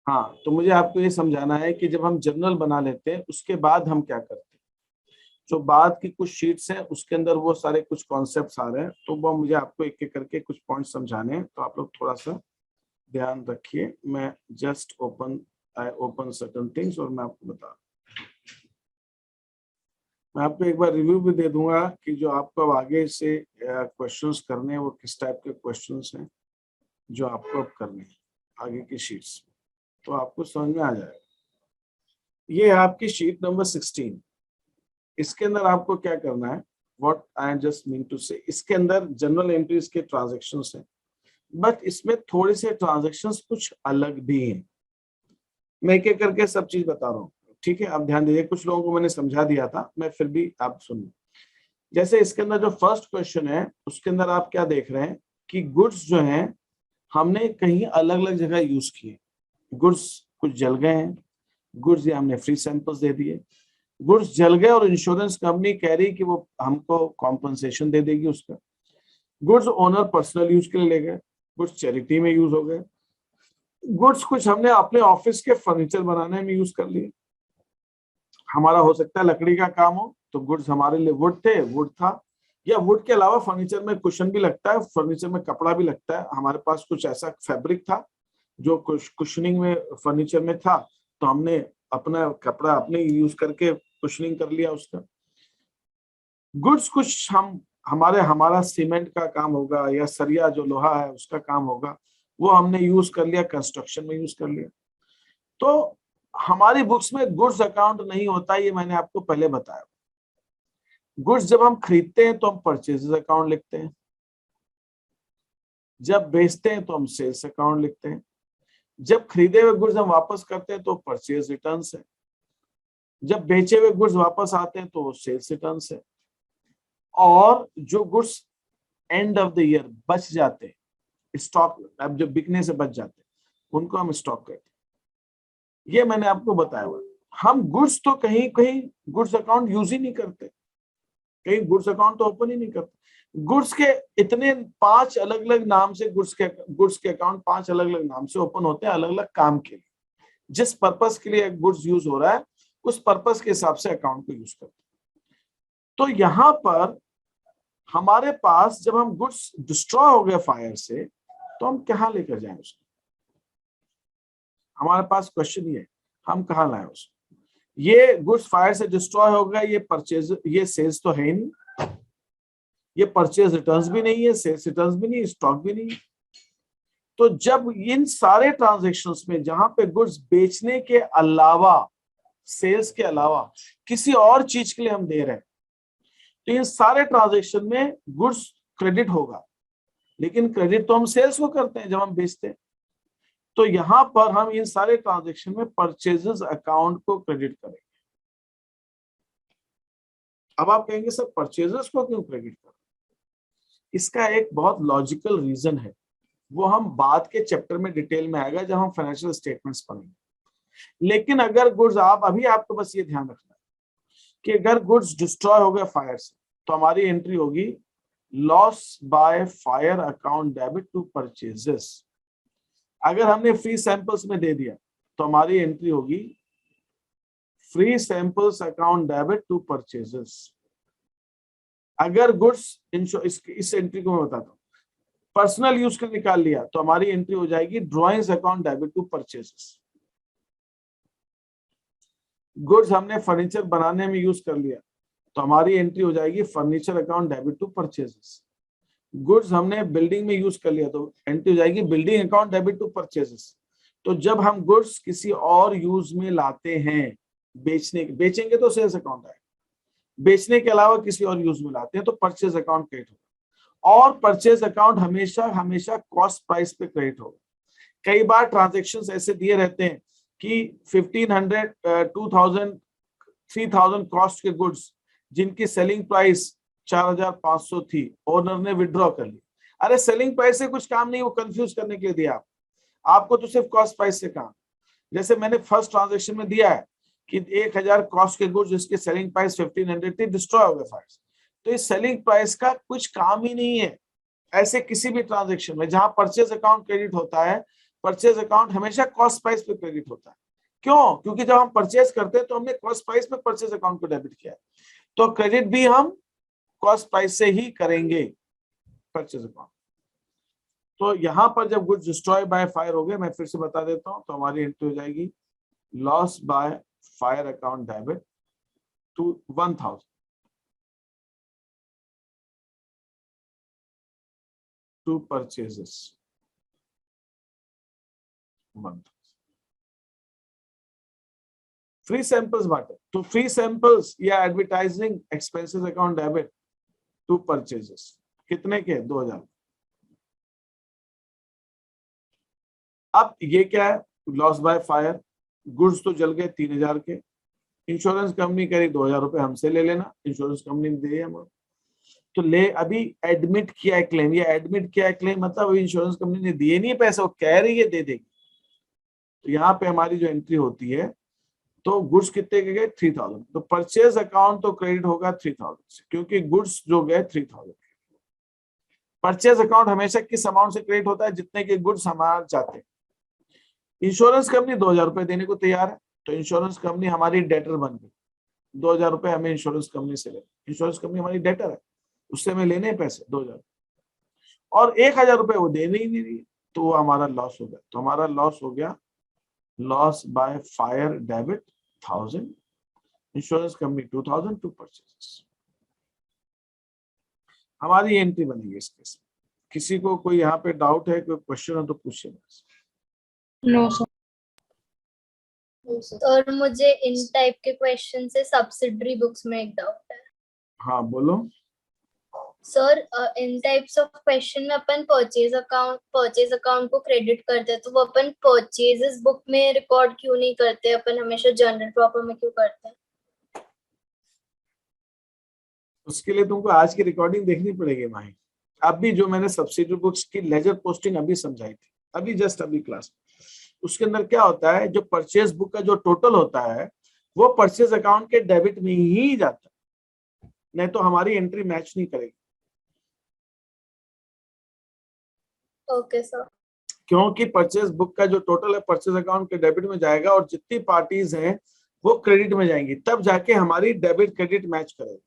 हाँ, तो मुझे आपको ये समझाना है कि जब हम जर्नल बना लेते हैं उसके बाद हम क्या करते हैं। जो बाद की कुछ शीट्स हैं उसके अंदर वो सारे कुछ कॉन्सेप्ट्स आ रहे हैं, तो वो मुझे आपको एक एक करके कुछ पॉइंट्स समझाने हैं, तो आप लोग थोड़ा सा ध्यान रखिए। मैं जस्ट ओपन सर्टेन थिंग्स और मैं आपको बता, मैं आपको एक बार रिव्यू भी दे दूंगा कि जो आपको अब आगे से क्वेश्चंस करने हैं वो किस टाइप के क्वेश्चंस हैं जो आपको अब करने हैं आगे की शीट्स, तो आपको समझ में आ जाएगा। ये है आपकी शीट नंबर 16। इसके अंदर आपको क्या करना है, what I just mean to say, इसके अंदर जनरल एंट्रीज के ट्रांजैक्शंस हैं, बट इसमें थोड़े से ट्रांजैक्शंस कुछ अलग भी हैं। मैं एक एक करके सब चीज बता रहा हूँ, ठीक है। आप ध्यान दीजिए, कुछ लोगों को मैंने समझा दिया था, मैं फिर भी आप सुनिए। जैसे इसके अंदर जो फर्स्ट क्वेश्चन है उसके अंदर आप क्या देख रहे हैं कि गुड्स जो हैं हमने कहीं अलग अलग जगह यूज किए। गुड्स कुछ जल गए हैं, गुड्स ये हमने फ्री सैंपल्स दे दिए, गुड्स जल गए और इंश्योरेंस कंपनी कह रही कि वो हमको कॉम्पनसेशन दे देगी उसका। गुड्स ओनर पर्सनल यूज के लिए ले गए, गुड्स चैरिटी में यूज हो गए, गुड्स कुछ हमने अपने ऑफिस के फर्नीचर बनाने में यूज कर लिए। हमारा हो सकता है लकड़ी का काम हो, तो गुड्स हमारे लिए वुड थे, वुड था, या वुड के अलावा फर्नीचर में कुशन भी लगता है, फर्नीचर में कपड़ा भी लगता है। हमारे पास कुछ ऐसा फैब्रिक था जो कुशनिंग में फर्नीचर में था, तो हमने अपना कपड़ा अपने यूज करके कुशनिंग कर लिया उसका। गुड्स कुछ हमारा सीमेंट का काम होगा या सरिया जो लोहा है उसका काम होगा, वो हमने यूज कर लिया, कंस्ट्रक्शन में यूज कर लिया। तो हमारी बुक्स में गुड्स अकाउंट नहीं होता, ये मैंने आपको पहले बताया। गुड्स जब हम खरीदते हैं तो हम परचेजेस अकाउंट लिखते हैं, जब बेचते हैं तो हम सेल्स अकाउंट लिखते हैं, जब खरीदे हुए गुड्स हम वापस करते हैं तो परचेज रिटर्न्स है, जब बेचे हुए गुड्स वापस आते हैं तो सेल्स रिटर्न्स है, और जो goods end of the year बच जाते हैं, स्टॉक अब जो बिकने से बच जाते हैं उनको हम स्टॉक कहते हैं। ये मैंने आपको बताया हुआ। हम गुड्स तो कहीं कहीं गुड्स अकाउंट यूज ही नहीं करते, कहीं गुड्स अकाउंट तो ओपन ही नहीं करते। गुड्स के इतने 5 अलग अलग नाम से गुड्स के अकाउंट 5 अलग अलग नाम से ओपन होते हैं, अलग अलग काम के लिए। जिस पर्पस के लिए गुड्स यूज हो रहा है उस पर्पस के हिसाब से अकाउंट को यूज करते हैं। तो यहां पर हमारे पास जब हम गुड्स डिस्ट्रॉय हो गए फायर से, तो हम कहां लेकर जाएं उसको। हमारे पास क्वेश्चन ये, हम कहां लाएं उसको। ये गुड्स फायर से डिस्ट्रॉय हो गया, ये परचेज, ये सेल्स तो है ही नहीं, ये परचेज रिटर्न्स भी नहीं है, सेल्स रिटर्न्स भी नहीं, स्टॉक भी नहीं। तो जब इन सारे ट्रांजैक्शंस में जहां पे गुड्स बेचने के अलावा, सेल्स के अलावा किसी और चीज के लिए हम दे रहे हैं, तो इन सारे ट्रांजैक्शन में गुड्स क्रेडिट होगा, लेकिन क्रेडिट तो हम सेल्स को करते हैं जब हम बेचते हैं। तो यहां पर हम इन सारे ट्रांजैक्शन में परचेजेस अकाउंट को क्रेडिट करेंगे। अब आप कहेंगे सर परचेजेस को क्यों क्रेडिट करें। इसका एक बहुत लॉजिकल रीजन है, वो हम बाद के चैप्टर में डिटेल में आएगा जब हम फाइनेंशियल स्टेटमेंट्स पढ़ेंगे। लेकिन अगर गुड्स, आप अभी आपको बस ये ध्यान रखना है कि अगर गुड्स डिस्ट्रॉय हो गए फायर से, तो हमारी एंट्री होगी loss by fire account debit to purchases. अगर हमने फ्री सैंपल्स में दे दिया तो हमारी एंट्री होगी free samples account debit to purchases. अगर गुड्स, इस एंट्री को मैं बताता हूं, पर्सनल यूज के निकाल लिया तो हमारी एंट्री हो जाएगी drawings account debit to purchases. Goods हमने फर्नीचर बनाने में यूज कर लिया तो हमारी एंट्री हो जाएगी furniture account debit to purchases. Goods हमने बिल्डिंग में यूज कर लिया तो एंट्री हो जाएगी building account debit to purchases. तो जब हम गुड्स किसी और यूज में लाते हैं, बेचेंगे तो सेल्स अकाउंट आएगा, बेचने के अलावा किसी और यूज में लाते हैं तो परचेज अकाउंट क्रेडिट होगा, और परचेज अकाउंट हमेशा हमेशा कॉस्ट प्राइस पे क्रेडिट होगा। कई बार ट्रांजेक्शन्स ऐसे दिए रहते हैं कि 1500, 2000, 3000 कॉस्ट के गुड्स जिनकी सेलिंग प्राइस 4500 थी, ओनर ने विड्रॉ कर ली। अरे सेलिंग प्राइस से कुछ काम नहीं, वो कंफ्यूज करने के लिए दिया आपको तो सिर्फ कॉस्ट प्राइस से काम। जैसे मैंने फर्स्ट ट्रांजेक्शन में दिया है कि 1000 कॉस्ट के गुड्स जिसकी सेलिंग प्राइस 1500 थी, डिस्ट्रॉय हो गए फायर, तो इस सेलिंग प्राइस का कुछ काम ही नहीं है। ऐसे किसी भी ट्रांजेक्शन में जहां परचेज अकाउंट क्रेडिट होता है परचेज अकाउंट हमेशा कॉस्ट प्राइस पे क्रेडिट होता है। क्यों? क्योंकि जब हम परचेज करते हैं तो हमने कॉस्ट प्राइस में परचेज अकाउंट को डेबिट किया है, तो क्रेडिट भी हम कॉस्ट प्राइस से ही करेंगे परचेज अकाउंट। तो यहां पर जब गुड्स डिस्ट्रॉय बाय फायर हो गए, मैं फिर से बता देता हूं, तो हमारी एंट्री हो जाएगी loss by fire account debit to 1000 to purchases 1000 free samples बांटे, तो फ्री सैंपल्स या advertising expenses account debit to purchases कितने के? 2000। अब ये क्या है? लॉस बाय फायर, गुड्स तो जल गए 3000 के, इंश्योरेंस कंपनी करी 2000 रुपए हमसे ले लेना, इंश्योरेंस कंपनी ने दिए हम तो ले, अभी एडमिट किया है क्लेम, या एडमिट किया है क्लेम मतलब इंश्योरेंस कंपनी ने दिए नहीं पैसे, वो कह रही है दे देगी। तो यहाँ पे हमारी जो एंट्री होती है, तो गुड्स कितने के गए? 3000। तो परचेज अकाउंट तो क्रेडिट होगा 3000 से, क्योंकि गुड्स जो गए 3000। परचेज अकाउंट हमेशा किस अमाउंट से क्रेडिट होता है? जितने के गुड्स हमारे जाते हैं। इंश्योरेंस कंपनी 2000 रुपए देने को तैयार है, तो इंश्योरेंस कंपनी हमारी डेटर बन गई, 2000 रुपए हमें इंश्योरेंस कंपनी से ले, इंश्योरेंस कंपनी हमारी डेटर है, उससे हमें लेने पैसे 2000, और 1000 रुपए वो देने ही नहीं रही, तो वो हमारा लॉस हो गया। तो हमारा लॉस हो गया loss by fire debit 1000, insurance company 2000 to purchases. हमारी एंट्री बनेगी इस केस में। किसी को कोई यहाँ पे डाउट है, कोई क्वेश्चन हो तो पूछिए। No sir. और मुझे इन टाइप के क्वेश्चन से सब्सिडरी बुक्स में एक डाउट है। हाँ बोलो sir, in types of question में अपन परचेज अकाउंट को क्रेडिट करते हैं, तो वो अपन परचेजेस बुक में रिकॉर्ड क्यों नहीं करते? अपन हमेशा जनरल प्रॉपर में क्यों करते हैं? उसके लिए तुमको आज की रिकॉर्डिंग देखनी पड़ेगी माही। अभी जो मैंने सब्सिडी बुक्स की लेजर पोस्टिंग अभी समझाई थी, अभी जस्ट अभी क्लास, उसके अंदर क्या होता है, जो परचेज बुक का जो टोटल होता है वो परचेज अकाउंट के डेबिट में ही जाता है, नहीं तो हमारी एंट्री मैच नहीं करेगी। Okay sir. क्योंकि परचेज बुक का जो टोटल है परचेज अकाउंट के डेबिट में जाएगा, और जितनी पार्टीज हैं वो क्रेडिट में जाएंगी, तब जाके हमारी डेबिट क्रेडिट मैच करेगी।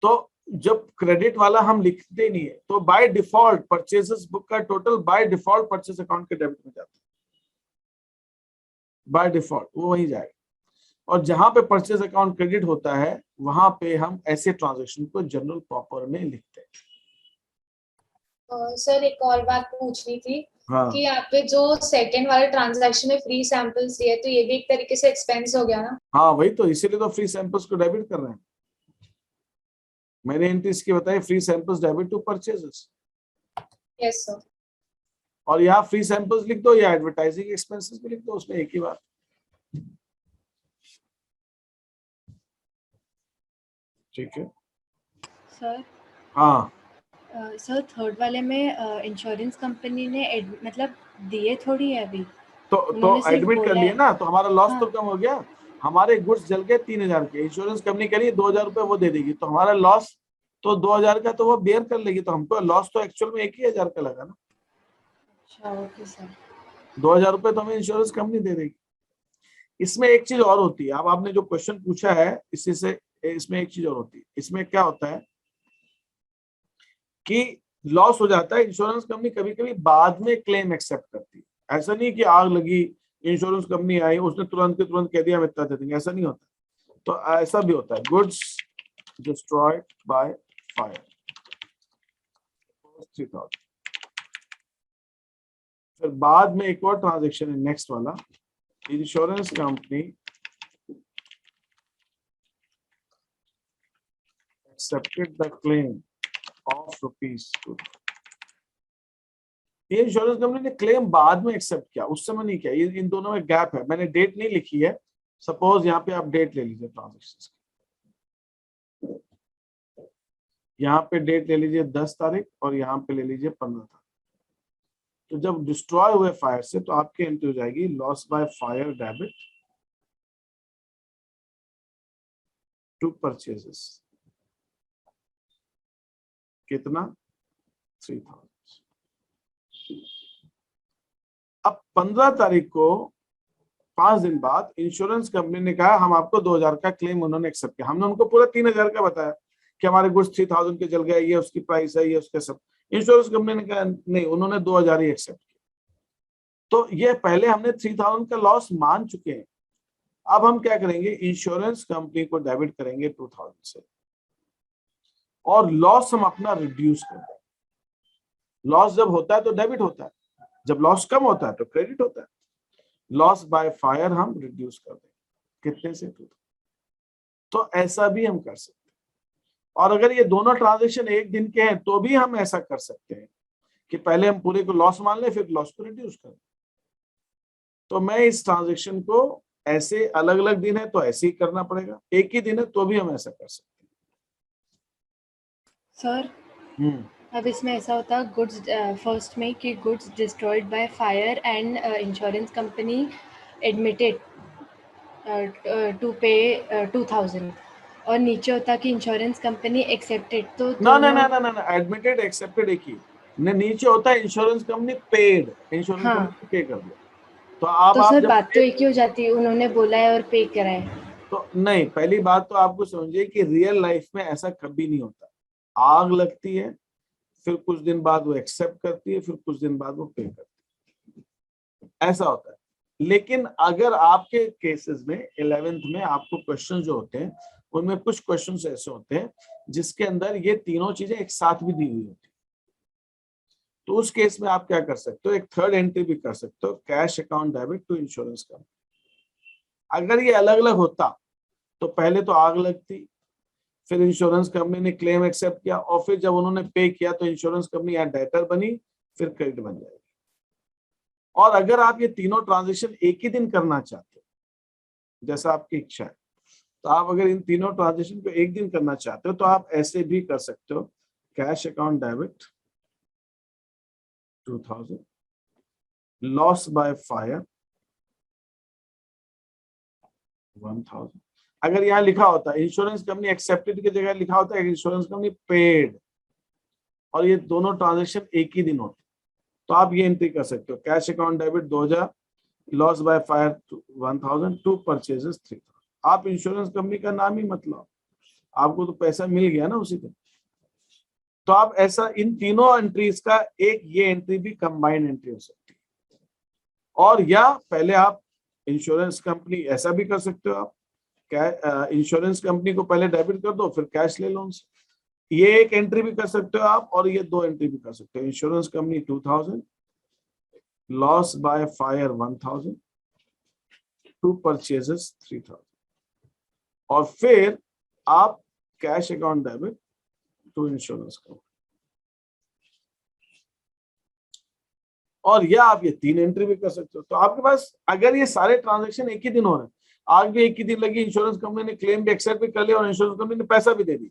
तो जब क्रेडिट वाला हम लिखते नहीं है, तो बाय डिफॉल्ट परचेजेस बुक का total by default purchase account के डेबिट में जाता है, बाय डिफॉल्ट वो वहीं जाएगा। और जहां पे परचेज अकाउंट क्रेडिट होता है, वहां पे हम ऐसे ट्रांजैक्शन को जनरल प्रॉपर में लिखते हैं। सर एक और बात पूछनी थी। हाँ कि यहाँ पे जो सेकंड वाले ट्रांजैक्शन में फ्री सैंपल्स दिए, तो ये भी एक तरीके से एक्सपेंस हो गया ना? हाँ वही तो, इसीलिए तो फ्री सैंपल्स को डेबिट कर रहे हैं। मैंने एंट्री इसकी बताई, free samples debit to purchases. Yes sir. और यहाँ फ्री सैंपल्स लिख दो या एडवर्टाइजिंग एक्सपेंसेस भी लिख दो, उसमें एक ही बात। ठीक है सर। हाँ सर थर्ड वाले में इंश्योरेंस कंपनी ने मतलब दिए थोड़ी है अभी, तो एडमिट कर लिया ना, तो हमारा लॉस हाँ। तो कम हो गया। हमारे गुड्स जल गए 3000 के, इंश्योरेंस कंपनी करिए 2000 रुपए वो दे देगी, तो हमारा लॉस तो 2000 का तो वो बेयर कर लेगी, तो हमको लॉस तो एक्चुअल में 1000 का लगा ना। अच्छा ओके सर। 2000 रुपए तो हमें इंश्योरेंस कंपनी दे देगी। इसमें एक चीज और होती है, अब आपने जो क्वेश्चन पूछा है इसी से, इसमें एक चीज और होती है। इसमें क्या होता है कि लॉस हो जाता है, इंश्योरेंस कंपनी कभी कभी बाद में क्लेम एक्सेप्ट करती है। ऐसा नहीं कि आग लगी, इंश्योरेंस कंपनी आई, उसने तुरंत के तुरंत कह दिया हम इतना दे देंगे, ऐसा नहीं होता। तो ऐसा भी होता है, गुड्स डिस्ट्रॉयड बाय फायर 3000, फिर बाद में एक और ट्रांजेक्शन है नेक्स्ट वाला, insurance company accepted the claim of ₹2। ये इंश्योरेंस कंपनी ने क्लेम बाद में एक्सेप्ट किया, उस समय नहीं किया। ये इन दोनों में गैप है, मैंने डेट नहीं लिखी है। सपोज यहाँ पे आप डेट ले लीजिए ट्रांजेक्शन, यहाँ पे डेट ले लीजिए 10 तारीख और यहाँ पे ले लीजिए 15 तारीख। तो जब डिस्ट्रॉय हुए फायर से, तो आपकी एंट्री हो जाएगी loss by fire debit to purchases, कितना? 3000। अब 15 तारीख को 5 दिन बाद इंश्योरेंस कंपनी ने कहा हम आपको 2000 का क्लेम उन्होंने एक्सेप्ट किया। हमने उनको पूरा 3000 का बताया कि हमारे गुड्स 3000 के जल गए, ये उसकी प्राइस है, ये उसके सब। इंश्योरेंस कंपनी ने कहा नहीं, उन्होंने 2000 ही एक्सेप्ट किया। तो ये पहले हमने 3000 का लॉस मान चुके हैं। अब हम क्या करेंगे, इंश्योरेंस कंपनी को डेबिट करेंगे 2000 से और लॉस हम अपना रिड्यूस कर देंगे। लॉस जब होता है तो डेबिट होता है, जब लॉस कम होता है तो क्रेडिट होता है। लॉस बाय फायर हम रिड्यूस कर देंगे कितने से 2000। तो ऐसा भी हम कर सकते हैं। और अगर ये दोनों ट्रांजेक्शन एक दिन के हैं तो भी हम ऐसा कर सकते हैं कि पहले हम पूरे को लॉस मान लें फिर लॉस को रिड्यूस करें। तो मैं इस ट्रांजेक्शन को ऐसे अलग अलग दिन है तो ऐसे ही करना पड़ेगा, एक ही दिन है तो भी हम ऐसा कर सकते सर हैं। अब इसमें ऐसा होता है गुड्स फर्स्ट में कि goods destroyed by fire and insurance company admitted to pay 2000 और नीचे होता कि इंश्योरेंस कंपनी एक्सेप्टेड। तो ना ना ना ना ना ना एडमिटेड एक्सेप्टेड एक ही नीचे होता है, इंश्योरेंस कंपनी पेड, इंश्योरेंस हाँ। कंपनी पे कर दिया। तो आप सर जब बात तो एक ही हो जाती है, उन्होंने बोला है और पे करा है। तो नहीं, पहली बात तो आपको समझिए कि रियल लाइफ में ऐसा कभी नहीं होता। आग लगती है, फिर कुछ दिन बाद वो एक्सेप्ट करती है, फिर कुछ दिन बाद वो पे करती है, ऐसा होता है। लेकिन अगर आपके केसेस में 11th में आपको क्वेश्चन जो होते हैं उनमें कुछ क्वेश्चन ऐसे होते हैं जिसके अंदर ये तीनों चीजें एक साथ भी दी हुई होती है, तो उस केस में आप क्या कर सकते हो, एक थर्ड एंट्री भी कर सकते हो, cash account debit to insurance company. अगर ये अलग अलग होता तो पहले तो आग लगती, फिर इंश्योरेंस कंपनी ने क्लेम एक्सेप्ट किया और फिर जब उन्होंने पे किया तो इंश्योरेंस कंपनी यहाँ डेटर बनी, फिर क्रेडिट बन जाएगी। और अगर आप ये तीनों ट्रांजेक्शन एक ही दिन करना चाहते हो जैसा आपकी इच्छा है, तो आप अगर इन तीनों ट्रांजेक्शन को एक दिन करना चाहते हो तो आप ऐसे भी कर सकते हो, cash account debit 2000, loss by fire 1000। अगर यहाँ लिखा होता है इंश्योरेंस कंपनी एक्सेप्टेड की जगह लिखा होता है इंश्योरेंस कंपनी पेड और ये दोनों ट्रांजेक्शन एक ही दिन होते तो आप ये एंट्री कर सकते हो, cash account debit 2000, loss by fire 1000, to purchases 3000। आप इंश्योरेंस कंपनी का नाम ही मत लो, आपको तो पैसा मिल गया ना उसी दिन। तो आप ऐसा इन तीनों एंट्रीज का एक ये एंट्री भी कंबाइंड एंट्री हो सकती है। और या पहले आप इंश्योरेंस कंपनी ऐसा भी कर सकते हो, आप इंश्योरेंस कंपनी को पहले डेबिट कर दो फिर कैश ले लो उनसे, ये एक एंट्री भी कर सकते हो आप, और ये दो एंट्री भी कर सकते हो, insurance company 2000, loss by fire 1000, to purchases 3000, और फिर आप cash account debit to insurance company. और या आप ये तीन एंट्री भी कर सकते हो। तो आपके पास अगर ये सारे ट्रांजैक्शन एक ही दिन हो रहे हैं, आज भी एक ही दिन लगी, इंश्योरेंस कंपनी ने क्लेम भी एक्सेप्ट भी कर लिया और इंश्योरेंस कंपनी ने पैसा भी दे दिया,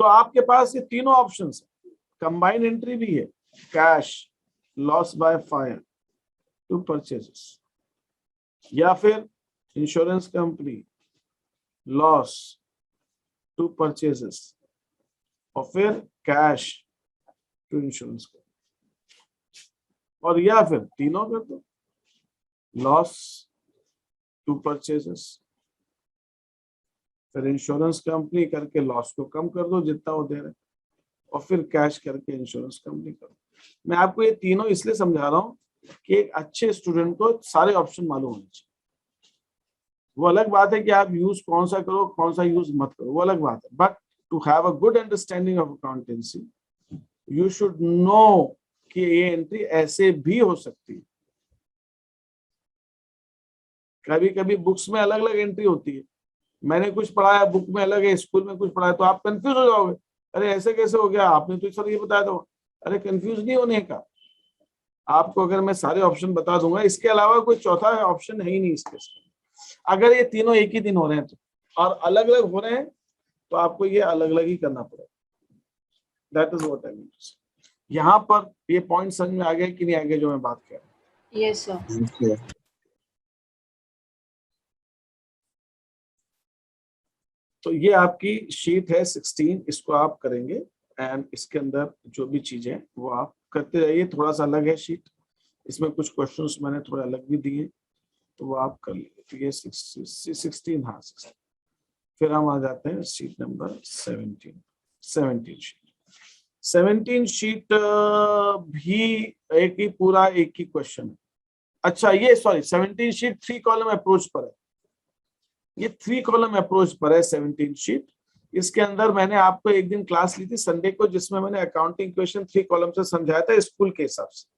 तो आपके पास ये तीनों ऑप्शंस है। कंबाइंड एंट्री भी है, cash, loss by fire, to purchases, या फिर insurance company, loss, to purchases, और फिर कैश टू इंश्योरेंस कंपनी, और या फिर तीनों कर दो, लॉस, टू परचेजेस, फिर इंश्योरेंस कंपनी करके लॉस को कम कर दो जितना वो दे रहे, और फिर कैश करके इंश्योरेंस कंपनी कर दो। मैं आपको ये तीनों इसलिए समझा रहा हूं कि एक अच्छे स्टूडेंट को सारे ऑप्शन मालूम होने चाहिए। वो अलग बात है कि आप यूज कौन सा करो कौन सा यूज मत करो, वो अलग बात है, but to have a good understanding of accountancy you should know कि ये एंट्री ऐसे भी हो सकती है। कभी कभी बुक्स में अलग अलग एंट्री होती है, मैंने कुछ पढ़ाया बुक में अलग है, स्कूल में कुछ पढ़ाया, तो आप कंफ्यूज हो जाओगे, अरे ऐसे कैसे हो गया, आपने तो सर ये बताया था। अरे कंफ्यूज नहीं होने का, आपको अगर मैं सारे ऑप्शन बता दूंगा, इसके अलावा कोई चौथा ऑप्शन है ही नहीं इसके साथ। अगर ये तीनों एक ही दिन हो रहे हैं तो, और अलग अलग हो रहे हैं तो आपको ये अलग अलग ही करना पड़ेगा। That is what I mean. यहाँ पर ये पॉइंट समझ में आ गया कि नहीं आ गया जो मैं बात कर रहा हूँ? Yes sir. तो ये आपकी शीट है 16, इसको आप करेंगे एंड इसके अंदर जो भी चीजें वो आप करते रहिए। थोड़ा सा अलग है शीट, इसमें कुछ क्वेश्चंस मैंने थोड़े अलग भी दिए, तो वो आप कर लीजिए। तो ये 16, हाँ 16। फिर हम आ जाते हैं शीट नंबर 17 शीट। 17 शीट भी एक ही पूरा एक ही क्वेश्चन है। अच्छा ये सॉरी 17 शीट 3 कॉलम अप्रोच पर है। ये 3 कॉलम अप्रोच पर है 17 शीट। इसके अंदर मैंने आपको एक दिन क्लास ली थी संडे को, जिसमें मैंने अकाउंटिंग क्वेश्चन 3 कॉलम से समझाया था स्कूल के हिसाब से।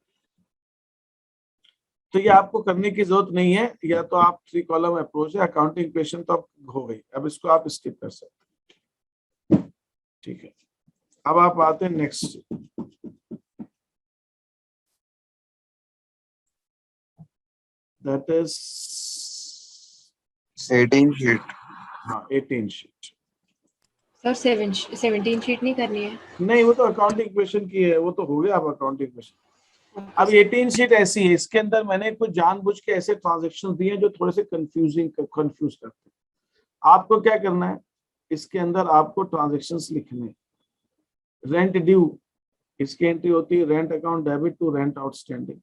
तो ये आपको करने की जरूरत नहीं है, या तो आप 3 कॉलम अप्रोच है, अकाउंटिंग क्वेश्चन तो अब हो गई, अब इसको आप स्किप कर सकते हैं। ठीक है, अब आप आते हैं नेक्स्ट। That is 18 sheet. हाँ 18 शीट। सर 17 शीट नहीं करनी है? नहीं, वो तो अकाउंटिंग क्वेश्चन की है, वो तो हो गया अब अकाउंटिंग क्वेश्चन। अब Okay, 18 शीट ऐसी है, इसके अंदर मैंने कुछ जानबूझ के ऐसे ट्रांजैक्शन दिए जो थोड़े से कंफ्यूज करते हैं। आपको क्या करना है, इसके अंदर आपको ट्रांजैक्शंस लिखने। रेंट ड्यू, इसकी एंट्री होती है rent account debit to rent outstanding.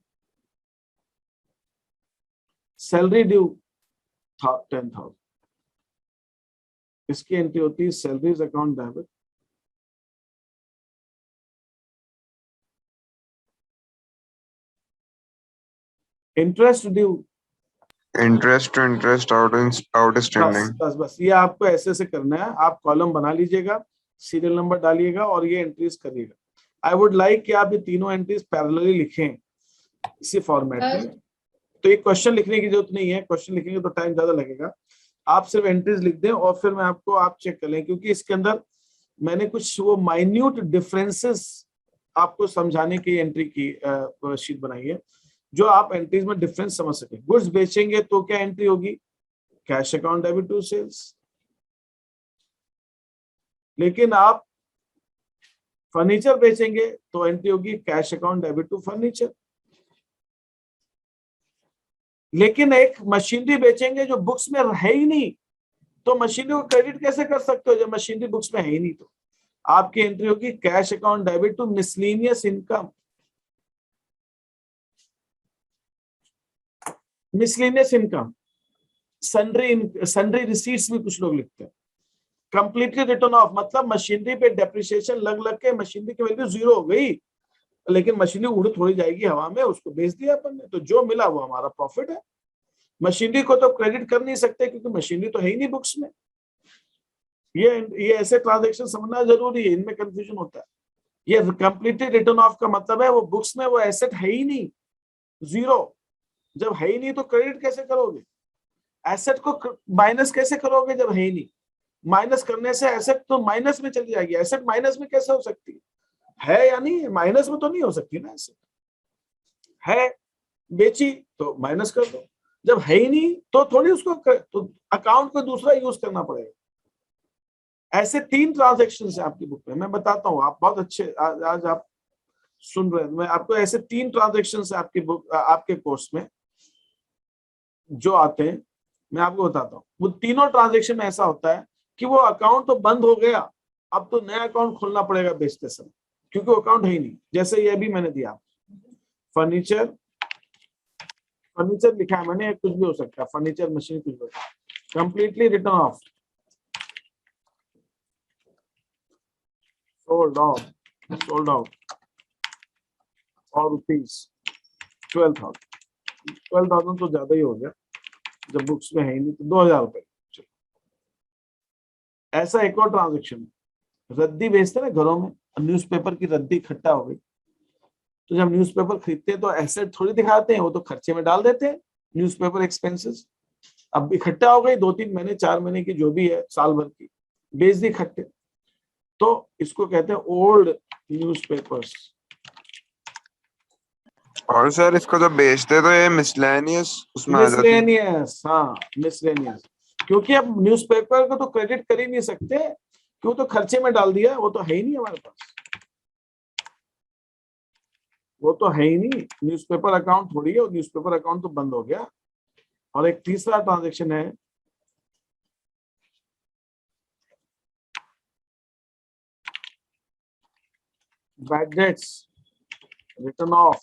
Salary due 10,000, इसकी एंट्री होती है salaries account debit. Interest due, interest to interest outstanding. बस ये आपको ऐसे से करना है। आप कॉलम बना लीजिएगा, सीरियल नंबर डालिएगा और ये एंट्रीज करिएगा। आई वुड लाइक कि आप ये तीनों एंट्रीज पैरेलली लिखें इसी फॉर्मेट में। तो एक क्वेश्चन लिखने की जरूरत नहीं है, क्वेश्चन लिखेंगे तो टाइम ज्यादा लगेगा। आप सिर्फ एंट्रीज लिख दें और फिर मैं आपको आप चेक कर लें, क्योंकि इसके अंदर मैंने कुछ वो माइन्यूट डिफरेंसेस आपको समझाने की एंट्री की शीट बनाई है, जो आप एंट्रीज में डिफरेंस समझ सके। गुड्स बेचेंगे तो क्या एंट्री होगी, cash account debit to sales. लेकिन आप फर्नीचर बेचेंगे तो एंट्री होगी cash account debit to furniture. लेकिन एक मशीनरी बेचेंगे जो बुक्स में है ही नहीं, तो मशीनरी को क्रेडिट कैसे कर सकते हो जब मशीनरी बुक्स में है ही नहीं? तो आपकी एंट्री होगी cash account debit to miscellaneous income. Miscellaneous income, sundry receipts भी कुछ लोग लिखते हैं। कंप्लीटली रिटर्न ऑफ मतलब मशीनरी पे डेप्रिसिएशन लग लग के मशीनरी की वैल्यू 0 हो गई, लेकिन मशीनरी उड़ थोड़ी जाएगी हवा में, उसको बेच दिया अपन ने, तो जो मिला वो हमारा प्रॉफिट है। मशीनरी को तो क्रेडिट कर नहीं सकते क्योंकि मशीनरी तो है ही नहीं बुक्स में। ये ऐसे ट्रांजैक्शन समझना जरूरी है, इनमें कंफ्यूजन होता है। ये कंप्लीटली रिटर्न ऑफ का मतलब है वो बुक्स में वो एसेट है ही नहीं, 0। जब है ही नहीं तो क्रेडिट कैसे करोगे? एसेट को माइनस कैसे करोगे जब है ही नहीं? माइनस करने से एसेट तो माइनस में चली जाएगी। एसेट माइनस में कैसे हो सकती है या नहीं? माइनस में तो नहीं हो सकती ना। एसेट है, बेची तो माइनस कर दो, जब है ही नहीं तो थोड़ी उसको तो अकाउंट को दूसरा यूज करना पड़ेगा। ऐसे 3 ट्रांजैक्शन है आपकी बुक में, मैं बताता हूँ। आप बहुत अच्छे आज आप सुन रहे हैं। मैं आपको ऐसे 3 ट्रांजैक्शन है आपकी बुक आपके कोर्स में जो आते हैं, मैं आपको बताता हूँ। वो तीनों ट्रांजैक्शन में ऐसा होता है कि वो अकाउंट तो बंद हो गया, अब तो नया अकाउंट खोलना पड़ेगा बेचते समय, क्योंकि वो अकाउंट है ही नहीं। जैसे ये भी मैंने दिया फर्नीचर लिखा है मैंने, कुछ भी हो सकता है, फर्नीचर मशीन कुछ भी हो सकता है। Completely written of, sold out और ₹12,000 तो ज्यादा ही हो गया, जब बुक्स में है ही नहीं तो ₹2,000। ऐसा एक और ट्रांजेक्शन, रद्दी बेचते ना घरों में, न्यूज़पेपर की रद्दी इकट्ठा हो गई, तो जब न्यूज़पेपर खरीदते हैं तो एसेट थोड़ी दिखाते हैं, वो तो खर्चे में डाल देते हैं, न्यूज़पेपर एक्सपेंसेस। अब इकट्ठा हो गई 2-3 महीने 4 महीने की जो भी है, साल भर की, बेच दी इकट्ठे, तो इसको कहते हैं ओल्ड न्यूज़पेपर्स। और सर इसको जब बेचते तो ये मिसलेनियस उसमें आ जाती है। मिसलेनियस, हाँ मिसलेनियस, क्योंकि अब न्यूज़पेपर को तो क्रेडिट कर ही नहीं सकते, क्यों? तो खर्चे में डाल दिया, वो तो है ही नहीं हमारे पास, वो तो है ही नहीं। न्यूज़पेपर अकाउंट थोड़ी है, न्यूज़पेपर अकाउंट तो बंद हो गया। और एक तीसरा ट्रांजैक्शन है bad debts return of.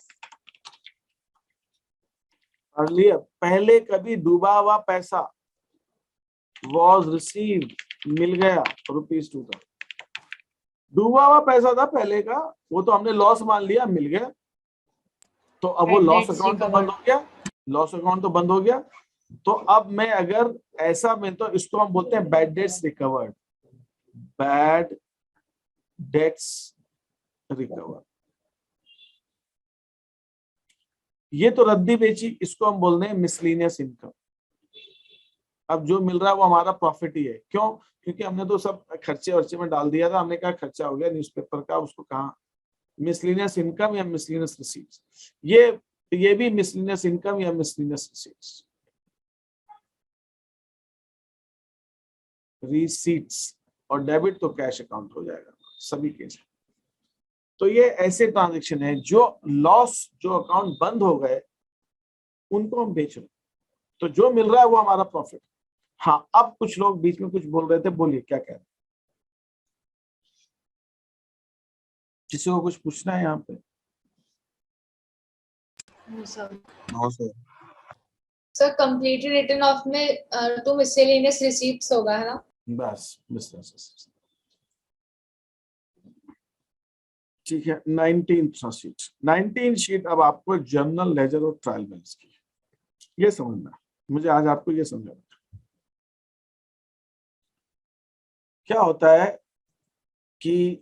Earlier, पहले कभी डूबा हुआ पैसा, वॉज रिसीव्ड, मिल गया ₹2,000। डूबा हुआ पैसा था पहले का, वो तो हमने लॉस मान लिया, मिल गया, तो अब वो Bad लॉस debts अकाउंट तो बंद हो गया, लॉस अकाउंट तो बंद हो गया। तो अब मैं अगर ऐसा, मैं तो इसको हम बोलते हैं bad debts recovered, bad debts recover. ये तो रद्दी बेची, इसको हम बोल रहे हैं मिसलिनियस इनकम। अब जो मिल रहा है वो हमारा प्रॉफिट ही है। क्यों? क्योंकि हमने तो सब खर्चे वर्चे में डाल दिया था, हमने कहा खर्चा हो गया न्यूज़पेपर का, उसको कहा मिसलिनियस इनकम या मिसलिनियस रिसीट्स। ये भी मिसलिनियस इनकम या मिसलिनियस रिसीट्स। रिसीट्स और डेबिट तो कैश अकाउंट हो जाएगा सभी केस। तो ये ऐसे ट्रांजेक्शन है जो लॉस, जो अकाउंट बंद हो गए उनको हम बेच रहे हैं, तो जो मिल रहा है वो हमारा प्रॉफिट। हाँ, अब कुछ लोग बीच में कुछ बोल रहे थे, बोलिए क्या कह रहे हैं? किसी को कुछ पूछना है यहाँ पे? No, sir. No sir. Sir completely written off में टू मिसलेनियस रिसीप्ट्स होगा, है ना? बस बिजनेस। ठीक है, 19 शीट। 19 शीट अब आपको जर्नल, लेजर और ट्रायल बैलेंस की, ये समझना है। मुझे आज आपको ये समझाना है। क्या होता है कि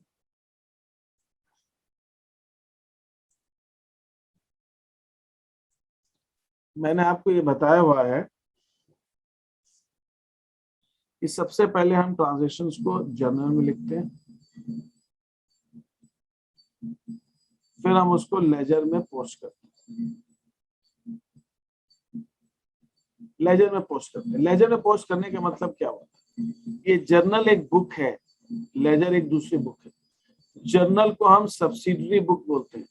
मैंने आपको ये बताया हुआ है कि सबसे पहले हम ट्रांजैक्शंस को जर्नल में लिखते हैं, फिर हम उसको लेजर में पोस्ट करते हैं। लेजर में पोस्ट करते हैं। लेजर में पोस्ट करने का मतलब क्या होता है? ये जर्नल एक बुक है, लेजर एक दूसरी बुक है। जर्नल को हम सब्सिडरी बुक बोलते हैं।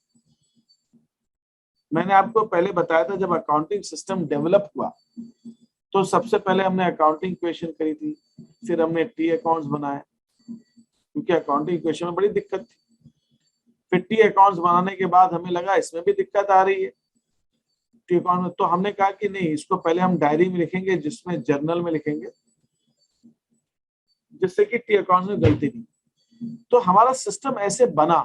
मैंने आपको पहले बताया था, जब अकाउंटिंग सिस्टम डेवलप हुआ तो सबसे पहले हमने अकाउंटिंग इक्वेशन करी थी, फिर हमने टी अकाउंट्स बनाए, क्योंकि अकाउंटिंग इक्वेशन में बड़ी दिक्कत थी। फिर टी अकाउंट्स बनाने के बाद हमें लगा इसमें भी दिक्कत आ रही है टी अकाउंट में, तो हमने कहा कि नहीं, इसको पहले हम डायरी में लिखेंगे, जिसमें जर्नल में लिखेंगे, जिससे कि टी अकाउंट में गलती नहीं। तो हमारा सिस्टम ऐसे बना।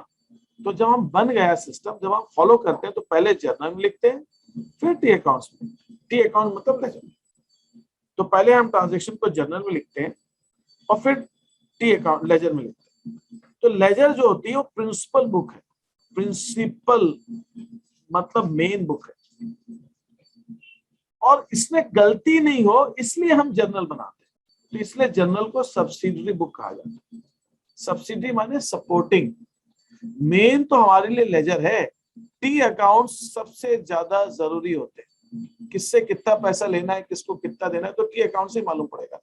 तो जब हम बन गया सिस्टम, जब हम फॉलो करते हैं तो पहले जर्नल में लिखते हैं, फिर टी अकाउंट्स में। टी अकाउंट मतलब लेजर। तो पहले हम ट्रांजेक्शन को जर्नल में लिखते हैं और फिर टी अकाउंट लेजर में लिखते हैं। तो लेजर जो होती है वो प्रिंसिपल बुक है। प्रिंसिपल मतलब मेन बुक है, और इसमें गलती नहीं हो इसलिए हम जर्नल बनाते हैं। तो इसलिए जर्नल को सब्सिडरी बुक कहा जाता है। सब्सिडरी माने सपोर्टिंग। मेन तो हमारे लिए लेजर है। टी अकाउंट सबसे ज्यादा जरूरी होते हैं। किससे कितना पैसा लेना है, किसको कितना देना है, तो टी अकाउंट से मालूम पड़ेगा।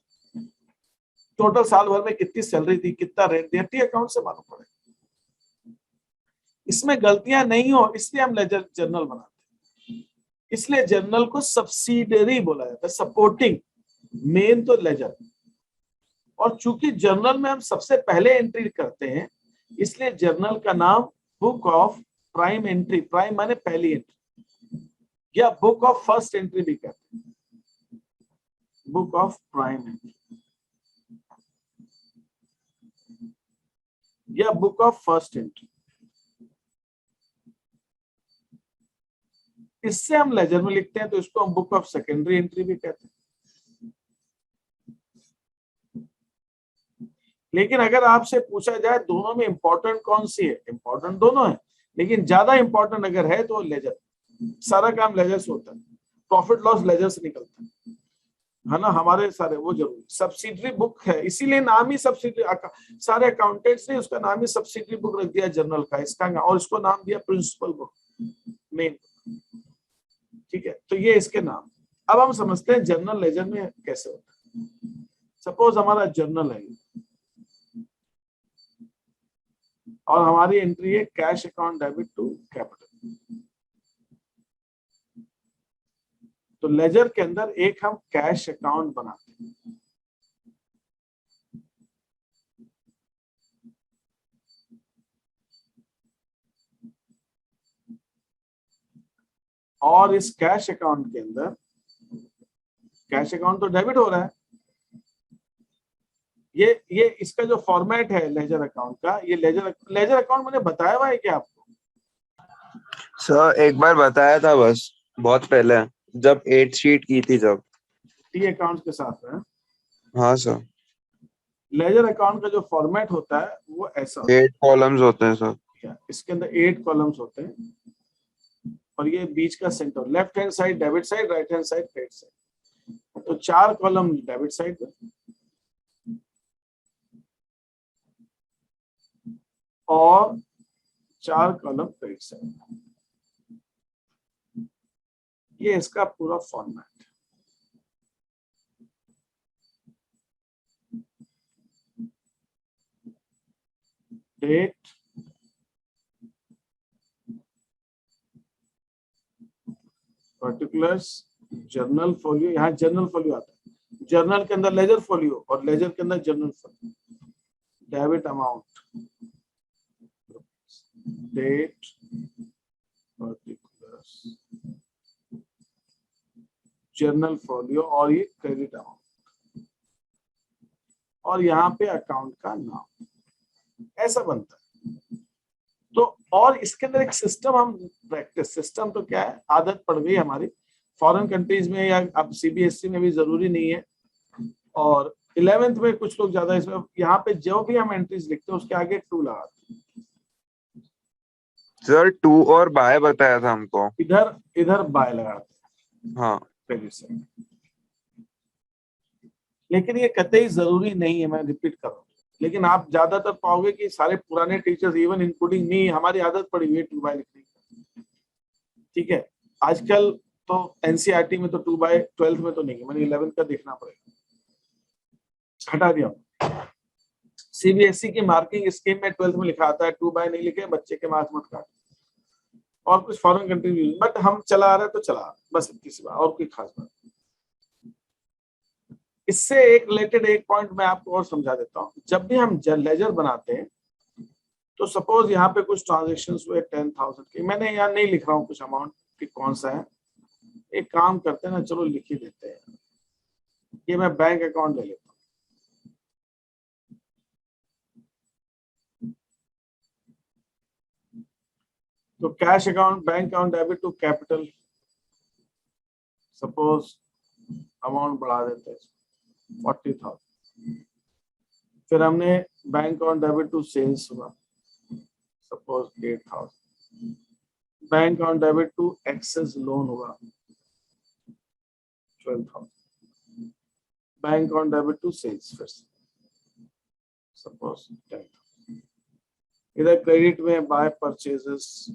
टोटल साल भर में कितनी सैलरी दी, कितना रेंट दिया, टी अकाउंट से मालूम पड़ेगा। इसमें गलतियां नहीं हो इसलिए हम लेजर जर्नल बनाते हैं। इसलिए जर्नल को सब्सिडरी बोला जाता है, सपोर्टिंग। मेन तो लेजर। और चूंकि जर्नल में हम सबसे पहले एंट्री करते हैं, इसलिए जर्नल का नाम book of prime entry, prime माने पहली एंट्री, या बुक ऑफ फर्स्ट एंट्री भी कहते हैं। बुक ऑफ प्राइम एंट्री या बुक ऑफ फर्स्ट एंट्री। इससे हम लेजर में लिखते हैं, तो इसको हम बुक ऑफ सेकेंडरी एंट्री भी कहते हैं। लेकिन अगर आपसे पूछा जाए दोनों में इंपॉर्टेंट कौन सी है, इंपॉर्टेंट दोनों है, लेकिन ज्यादा इंपॉर्टेंट अगर है तो लेजर। सारा काम लेजर से होता है, प्रॉफिट लॉस लेजर से निकलता है ना। हमारे सारे वो जरूरी सब्सिडरी बुक है, इसीलिए नाम ही सब्सिडरी। सारे अकाउंटेंट्स ने उसका नाम ही सब्सिडरी बुक रख दिया जर्नल का, इसका और इसको नाम दिया प्रिंसिपल बुक, मेन। ठीक है, तो ये इसके नाम। अब हम समझते हैं जर्नल लेजर में कैसे होता है। सपोज हमारा जर्नल है और हमारी एंट्री है cash account debit to capital. तो लेजर के अंदर एक हम कैश अकाउंट बनाते हैं। और इस कैश अकाउंट के अंदर, कैश अकाउंट तो डेबिट हो रहा है, ये इसका जो फॉर्मेट है लेजर अकाउंट का, ये लेजर अकाउंट मैंने बताया हुआ है क्या आपको? सर एक बार बताया था बस, बहुत पहले, जब 8 शीट की थी जब। टी अकाउंट के साथ है। हाँ सर, लेजर अकाउंट का जो फॉर्मेट होता है वो ऐसा होता 8 कॉलम्स होते हैं सर। है, इसके अंदर 8 कॉलम्स होते हैं और ये बीच का centre, left hand side debit side, right hand side credit side. तो 4 कॉलम डेबिट साइड पे और 4 कॉलम क्रेडिट साइड। ये इसका पूरा format. Date, particulars, journal folio, यहाँ जर्नल फोलियो आता है, जर्नल के अंदर लेजर फोलियो और लेजर के अंदर journal folio. Debit amount, date, particulars, journal folio और ये क्रेडिट अमाउंट और यहाँ पे अकाउंट का नाम, ऐसा बनता है। तो और इसके अंदर एक सिस्टम हम प्रैक्टिस, सिस्टम तो क्या है, आदत पड़ गई हमारी, फॉरेन कंट्रीज में या अब सीबीएसई में भी जरूरी नहीं है, और 11th में कुछ लोग ज्यादा इसमें, यहाँ पे जो भी हम एंट्रीज लिखते हैं उसके आगे 2 लगाते हैं। सर 2 और बाय बताया था हमको। इधर बाय लगाते हैं। हाँ क्रेडिट साइड, लेकिन ये कतई जरूरी नहीं है, मैं रिपीट कर रहा हूँ। लेकिन आप ज्यादातर पाओगे कि सारे पुराने टीचर्स, इवन इंक्लूडिंग मी, हमारी आदत पड़ी हुई है 2 बाय लिखने की। ठीक है, आजकल तो एनसीईआरटी में तो 2 बाय 12th में तो नहीं है, मैंने 11th का देखना पड़ेगा, हटा दिया। सीबीएसई की मार्किंग स्कीम में 12th में लिखा आता है 2 बाय नहीं लिखे, बच्चे के मार्क्स मत काट। और कुछ फॉरेन कंट्री, बट हम चला आ रहे तो चला, बस इतनी सी बात, और कोई खास बात। इससे एक रिलेटेड एक पॉइंट मैं आपको और समझा देता हूँ। जब भी हम लेजर बनाते हैं तो सपोज यहाँ पे कुछ ट्रांजेक्शन्स हुए 10,000 के, मैंने यहाँ नहीं लिख रहा हूँ कुछ अमाउंट कि कौन सा है, एक काम करते हैं ना, चलो लिख ही देते हैं, ये मैं बैंक अकाउंट ले लेता हूँ। तो cash account, bank account debit to capital, suppose amount बढ़ा देते हैं 40,000। फिर हमने bank account debit to sales हुआ, suppose 8,000। Bank account debit to excess loan हुआ 12,000। Bank account debit to sales फिर सपोज 10,000। इधर क्रेडिट में by purchases,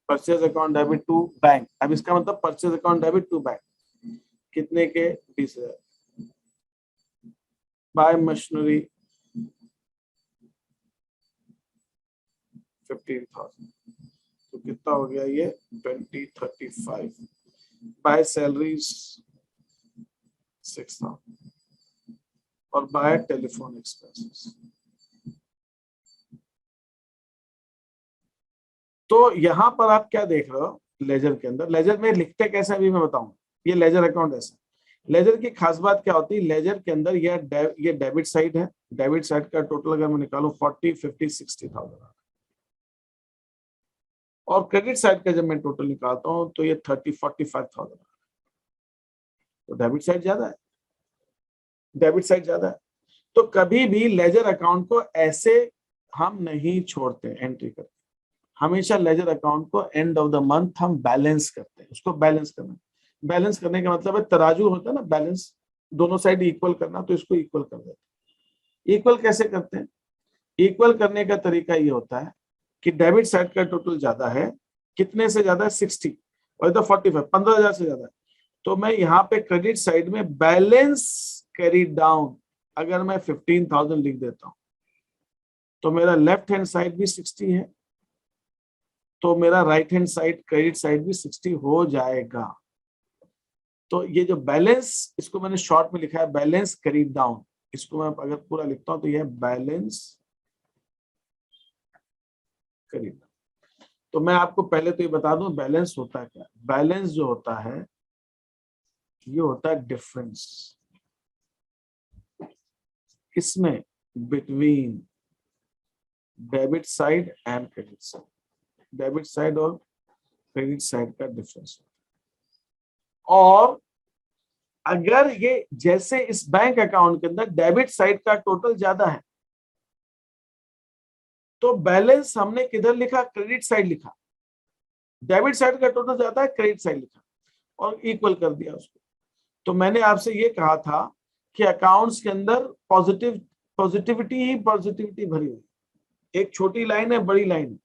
purchase account debit to bank. अब इसका मतलब purchase account debit to bank कितने के, 20,000। बाय मशीनरी 15,000, तो कितना हो गया ये 2035। बाय सैलरीज 6,000 और बाय टेलीफोन एक्सपेंसेस। तो यहां पर आप क्या देख रहे हो लेजर के अंदर, लेजर में लिखते कैसे अभी मैं बताऊं। ये लेजर अकाउंट ऐसा, लेजर की खास बात क्या होती है, लेजर के अंदर ये डेबिट साइड है, डेबिट साइड का टोटल अगर मैं निकालूं 40, 50, 60,000, और क्रेडिट साइड का जब मैं टोटल निकालता हूं तो ये 30, 45,000। तो डेबिट साइड ज्यादा है, डेबिट साइड ज्यादा है। तो कभी भी लेजर अकाउंट को ऐसे हम नहीं छोड़ते एंट्री करते, हमेशा लेजर अकाउंट को एंड ऑफ द मंथ हम बैलेंस करते हैं। उसको बैलेंस करना, बैलेंस करने का मतलब है तराजू होता है ना, बैलेंस, दोनों साइड इक्वल करना, तो इसको इक्वल कर देते हैं। इक्वल कैसे करते हैं, इक्वल करने का तरीका ये होता है कि डेबिट साइड का टोटल ज्यादा है, कितने से ज्यादा है 60 और इधर 45, 15,000 से ज्यादा है। तो मैं यहाँ पे क्रेडिट साइड में बैलेंस कैरी डाउन अगर मैं 15,000 लिख देता हूं तो मेरा लेफ्ट हैंड साइड भी 60 है, तो मेरा right hand side credit side भी 60 हो जाएगा। तो ये जो बैलेंस, इसको मैंने शॉर्ट में लिखा है बैलेंस कैरी डाउन, इसको मैं अगर पूरा लिखता हूं तो यह बैलेंस कैरी डाउन। तो मैं आपको पहले तो ये बता दूं बैलेंस होता क्या। बैलेंस जो होता है ये होता है डिफरेंस इसमें between debit side and credit side. Debit side और क्रेडिट साइड का डिफरेंस। और अगर ये जैसे इस बैंक अकाउंट के अंदर डेबिट साइड का टोटल ज्यादा है तो बैलेंस हमने किधर लिखा, क्रेडिट साइड लिखा। डेबिट साइड का टोटल ज्यादा है, क्रेडिट साइड लिखा और इक्वल कर दिया उसको। तो मैंने आपसे ये कहा था कि अकाउंट्स के अंदर पॉजिटिविटी ही पॉजिटिविटी भरी हुई। एक छोटी लाइन है, बड़ी लाइन है,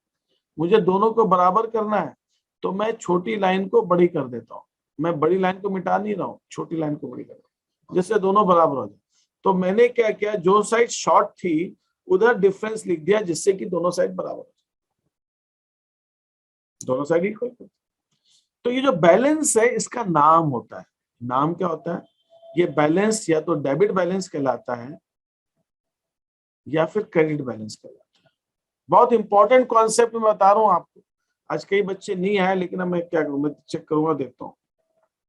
मुझे दोनों को बराबर करना है तो मैं छोटी लाइन को बड़ी कर देता हूँ। मैं बड़ी लाइन को मिटा नहीं रहा हूँ, छोटी लाइन को बड़ी कर रहा हूँ जिससे दोनों बराबर हो जाए। तो मैंने क्या किया, जो साइड शॉर्ट थी उधर डिफरेंस लिख दिया जिससे कि दोनों साइड बराबर हो जाए, दोनों साइड इक्वल। तो ये जो बैलेंस है इसका नाम होता है। नाम क्या होता है? ये बैलेंस या तो डेबिट बैलेंस कहलाता है या फिर क्रेडिट बैलेंस कहलाता है। बहुत इंपॉर्टेंट कॉन्सेप्ट मैं बता रहा हूं आपको। आज कई बच्चे नहीं आए लेकिन अब मैं क्या करूं, मैं चेक करूंगा, देखता हूं,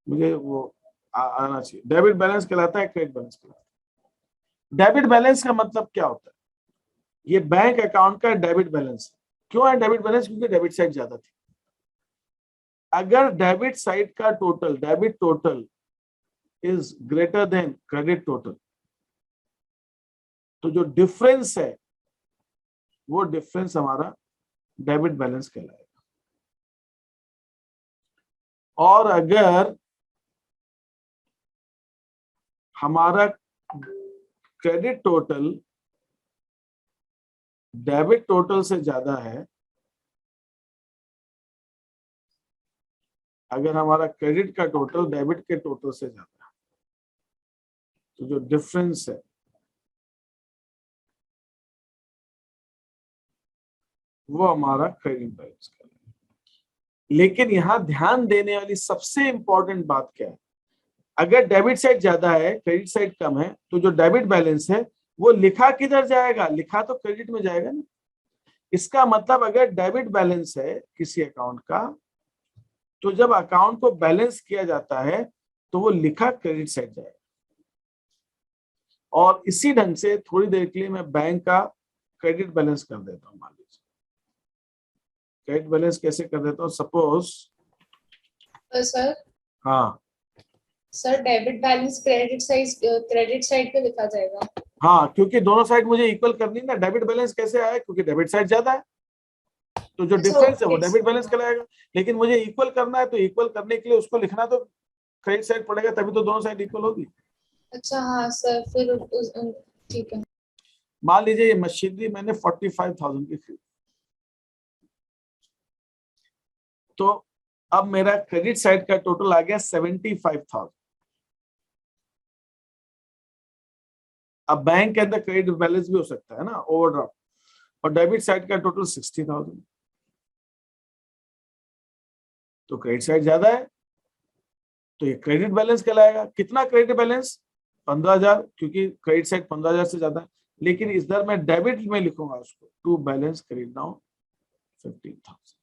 मुझे वो आना चाहिए। डेबिट बैलेंस कहलाता है, क्रेडिट बैलेंस कहलाता है। डेबिट बैलेंस का मतलब क्या होता है? ये बैंक अकाउंट का डेबिट बैलेंस। क्यों है डेबिट बैलेंस? क्योंकि डेबिट साइड ज्यादा थी। अगर डेबिट साइड का total, debit total is greater than credit total, तो जो डिफरेंस है वो डिफरेंस हमारा डेबिट बैलेंस कहलाएगा। और अगर हमारा क्रेडिट टोटल डेबिट टोटल से ज्यादा है, अगर हमारा क्रेडिट का टोटल डेबिट के टोटल से ज्यादा है, तो जो डिफरेंस है वो हमारा क्रेडिट बैलेंस कहलाएगा। लेकिन यहां ध्यान देने वाली सबसे इंपॉर्टेंट बात क्या है? अगर डेबिट साइड ज्यादा है, क्रेडिट साइड कम है, तो जो डेबिट बैलेंस है वो लिखा किधर जाएगा? लिखा तो क्रेडिट में जाएगा ना। इसका मतलब अगर डेबिट बैलेंस है किसी अकाउंट का, तो जब अकाउंट को बैलेंस किया जाता है तो वो लिखा क्रेडिट साइड जाएगा। और इसी ढंग से थोड़ी देर के लिए मैं बैंक का क्रेडिट बैलेंस कर देता हूं। मान लीजिए क्रेडिट बैलेंस कैसे कर देता हूं, सपोज सर हाँ sir debit balance credit side पे लिखा जाएगा। हाँ, क्योंकि दोनों साइड मुझे इक्वल करनी है ना। डेबिट बैलेंस कैसे आया? क्योंकि डेबिट साइड ज्यादा है तो जो डिफरेंस है वो डेबिट बैलेंस कहलाएगा। लेकिन मुझे इक्वल करना है तो इक्वल करने के लिए उसको लिखना तो क्रेडिट साइड पड़ेगा, तभी तो दोनों साइड इक्वल होगी। अच्छा हाँ सर, फिर ठीक है। मान लीजिए ये मशीनरी मैंने 45,000 की खरीदी, तो अब मेरा क्रेडिट साइड का टोटल आ गया 75,000। अब बैंक के अंदर क्रेडिट बैलेंस भी हो सकता है ना, ओवरड्राफ्ट। और डेबिट साइड का टोटल 60,000, तो क्रेडिट साइड ज्यादा है तो ये क्रेडिट बैलेंस कहलाएगा। कितना क्रेडिट बैलेंस? 15,000, क्योंकि क्रेडिट साइड 15,000 से ज्यादा है। लेकिन इधर मैं डेबिट में लिखूंगा उसको, टू बैलेंस क्रेडिट नाउ 15,000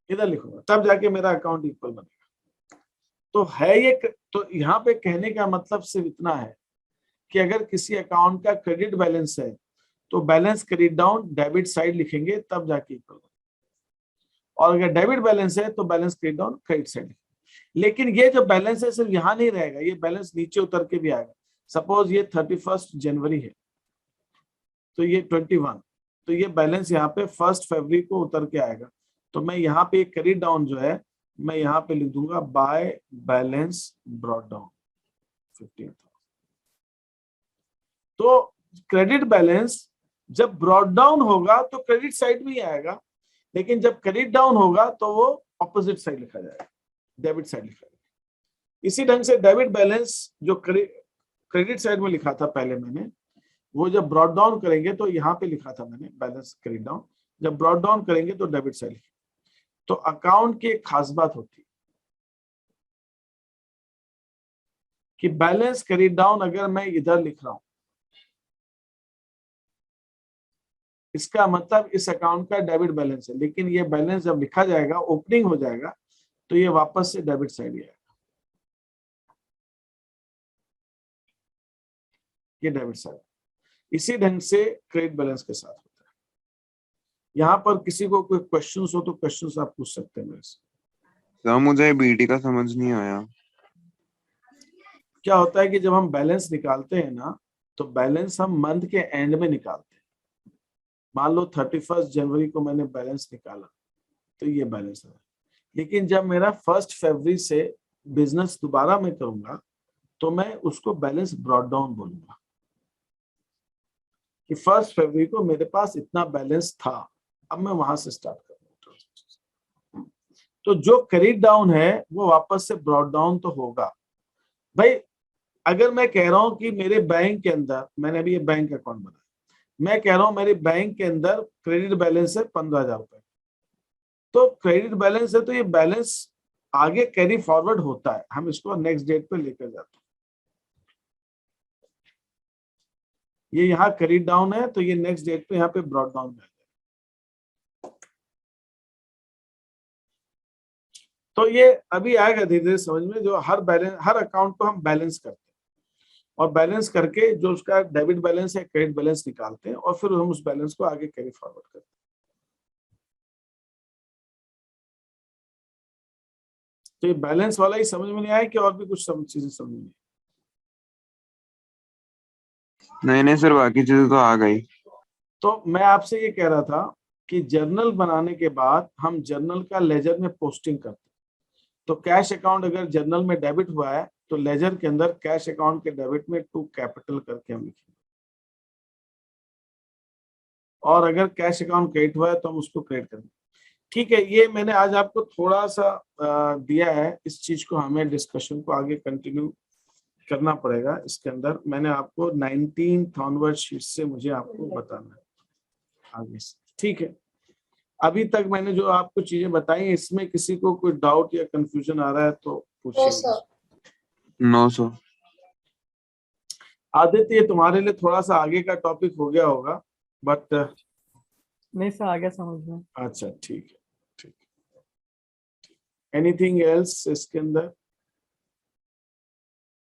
इधर लिखूंगा, तब जाके मेरा अकाउंट इक्वल बनेगा। तो है ये, तो यहाँ पे कहने का मतलब सिर्फ इतना है कि अगर किसी अकाउंट का क्रेडिट बैलेंस है तो balance credit down debit side लिखेंगे तब जाके इक्वल बनेगा। और अगर डेबिट बैलेंस है तो balance credit down credit side. लेकिन ये जो बैलेंस है सिर्फ यहाँ नहीं रहेगा, ये बैलेंस नीचे उतर के भी आएगा। सपोज ये 31 जनवरी है तो ये 21, तो ये बैलेंस यहाँ पे 1 फरवरी को उतर के आएगा। तो मैं यहाँ पे क्रेडिट डाउन जो है मैं यहाँ पे लिख दूंगा बाय बैलेंस ब्रॉट डाउन 15,000। तो क्रेडिट बैलेंस जब ब्रॉट डाउन होगा तो क्रेडिट साइड में ही आएगा, लेकिन जब क्रेडिट डाउन होगा तो वो ऑपोजिट साइड लिखा जाएगा, डेबिट साइड लिखा जाएगा। इसी ढंग से डेबिट बैलेंस जो क्रेडिट साइड में लिखा था पहले मैंने, वो जब ब्रॉट डाउन करेंगे तो यहाँ पे लिखा था मैंने बैलेंस क्रेडिट डाउन, जब ब्रॉट डाउन करेंगे तो डेबिट साइड लिखेंगे। तो अकाउंट की एक खास बात होती है कि बैलेंस क्रेडिट डाउन अगर मैं इधर लिख रहा हूं, इसका मतलब इस अकाउंट का डेबिट बैलेंस है, लेकिन ये बैलेंस जब लिखा जाएगा, ओपनिंग हो जाएगा, तो ये वापस से डेबिट साइड आएगा, ये डेबिट साइड। इसी ढंग से क्रेडिट बैलेंस के साथ होता है। यहाँ पर किसी को कोई क्वेश्चंस हो तो क्वेश्चंस आप पूछ सकते हैं मेरे से। सर मुझे बीटी का समझ नहीं आया। क्या होता है कि जब हम बैलेंस निकालते हैं ना, तो बैलेंस हम मंथ के एंड में निकालते हैं। मान लो 31 जनवरी को मैंने बैलेंस निकाला, तो ये बैलेंस है। लेकिन जब मेरा 1 फरवरी से बिजनेस दोबारा मैं करूंगा, तो मैं उसको बैलेंस ब्रॉट डाउन बोलूंगा कि 1 फरवरी को मेरे पास इतना बैलेंस था, अब मैं वहां से स्टार्ट करूंगा। तो जो क्रेडिट डाउन है वो वापस से ब्रॉट डाउन तो होगा। भाई अगर मैं कह रहा हूं कि मेरे बैंक के अंदर, मैंने अभी ये बैंक अकाउंट बनाया, मैं कह रहा हूं मेरे बैंक के अंदर क्रेडिट बैलेंस है 15,000 रुपए, तो क्रेडिट बैलेंस है तो ये बैलेंस आगे कैरी फॉरवर्ड होता है, हम इसको नेक्स्ट डेट पे लेकर जाते हैं। ये यहाँ क्रेडिट डाउन है तो ये नेक्स्ट डेट पे यहाँ पे ब्रॉट डाउन है। तो ये अभी आएगा धीरे धीरे समझ में, जो हर अकाउंट को हम बैलेंस करते हैं, और बैलेंस करके जो उसका डेबिट बैलेंस है, क्रेडिट बैलेंस निकालते हैं, और फिर हम उस बैलेंस को आगे कैरी फॉरवर्ड करते हैं। तो ये बैलेंस वाला ही समझ में नहीं आया कि और भी कुछ चीजें समझ में नहीं सर, बाकी चीजें तो आ गई। तो मैं आपसे ये कह रहा था कि जर्नल बनाने के बाद हम जर्नल का लेजर में पोस्टिंग करते हैं। तो कैश अकाउंट अगर जर्नल में डेबिट हुआ है, तो लेजर के अंदर कैश अकाउंट के डेबिट में टू कैपिटल करके हम लिखेंगे, और अगर कैश अकाउंट क्रेडिट हुआ है तो हम उसको क्रेडिट करेंगे। ठीक है, ये मैंने आज आपको थोड़ा सा दिया है। इस चीज को हमें डिस्कशन को आगे कंटिन्यू करना पड़ेगा। इसके अंदर मैंने आपको 19th ऑनवर्ड शीट से मुझे आपको बताना है आगे से। ठीक है, अभी तक मैंने जो आपको चीजें बताई, इसमें किसी को कोई डाउट या कंफ्यूजन आ रहा है तो पूछिए। No sir. आदित्य, तुम्हारे लिए थोड़ा सा आगे का टॉपिक हो गया होगा, बट नहीं सर, आ गया समझ में। अच्छा ठीक है, ठीक। एनीथिंग एल्स इसके अंदर?